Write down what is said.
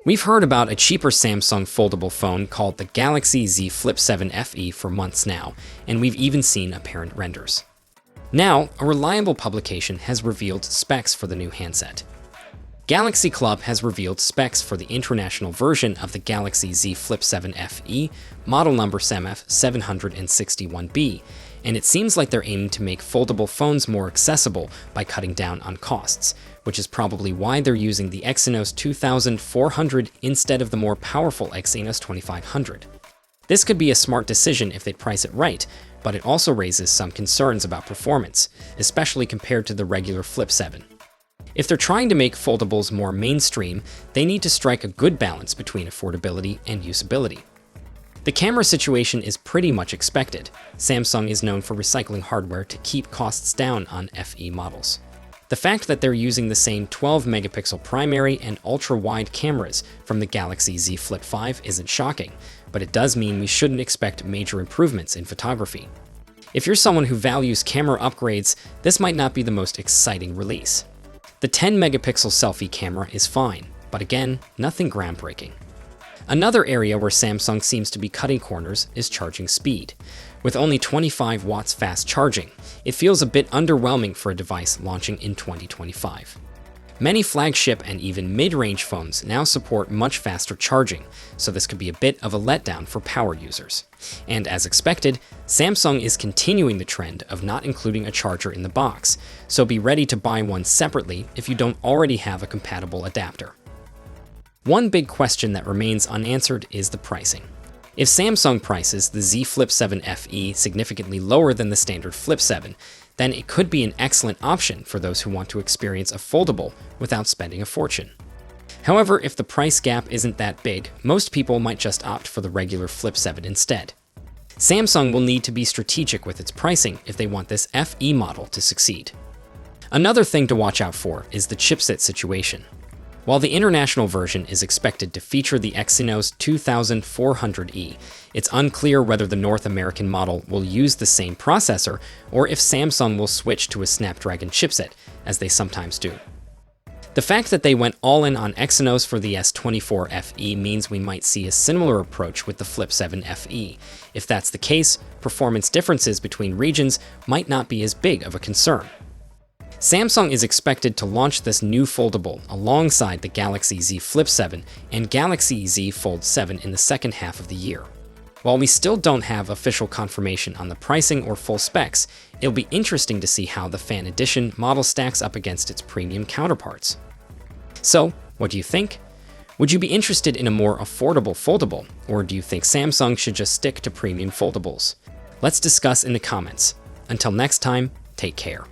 We've heard about a cheaper Samsung foldable phone called the Galaxy Z Flip 7 FE for months now, and we've even seen apparent renders. Now, a reliable publication has revealed specs for the new handset. Galaxy Club has revealed specs for the international version of the Galaxy Z Flip 7 FE, model number SMF761B, and it seems like they're aiming to make foldable phones more accessible by cutting down on costs, which is probably why they're using the Exynos 2400 instead of the more powerful Exynos 2500. This could be a smart decision if they price it right, but it also raises some concerns about performance, especially compared to the regular Flip 7. If they're trying to make foldables more mainstream, they need to strike a good balance between affordability and usability. The camera situation is pretty much expected. Samsung is known for recycling hardware to keep costs down on FE models. The fact that they're using the same 12-megapixel primary and ultra-wide cameras from the Galaxy Z Flip 5 isn't shocking, but it does mean we shouldn't expect major improvements in photography. If you're someone who values camera upgrades, this might not be the most exciting release. The 10-megapixel selfie camera is fine, but again, nothing groundbreaking. Another area where Samsung seems to be cutting corners is charging speed. With only 25 watts fast charging, it feels a bit underwhelming for a device launching in 2025. Many flagship and even mid-range phones now support much faster charging, so this could be a bit of a letdown for power users. And as expected, Samsung is continuing the trend of not including a charger in the box, so be ready to buy one separately if you don't already have a compatible adapter. One big question that remains unanswered is the pricing. If Samsung prices the Z Flip 7 FE significantly lower than the standard Flip 7, then it could be an excellent option for those who want to experience a foldable without spending a fortune. However, if the price gap isn't that big, most people might just opt for the regular Flip 7 instead. Samsung will need to be strategic with its pricing if they want this FE model to succeed. Another thing to watch out for is the chipset situation. While the international version is expected to feature the Exynos 2400E, it's unclear whether the North American model will use the same processor or if Samsung will switch to a Snapdragon chipset, as they sometimes do. The fact that they went all in on Exynos for the S24 FE means we might see a similar approach with the Flip 7 FE. If that's the case, performance differences between regions might not be as big of a concern. Samsung is expected to launch this new foldable alongside the Galaxy Z Flip 7 and Galaxy Z Fold 7 in the second half of the year. While we still don't have official confirmation on the pricing or full specs, it'll be interesting to see how the Fan Edition model stacks up against its premium counterparts. So, what do you think? Would you be interested in a more affordable foldable, or do you think Samsung should just stick to premium foldables? Let's discuss in the comments. Until next time, take care.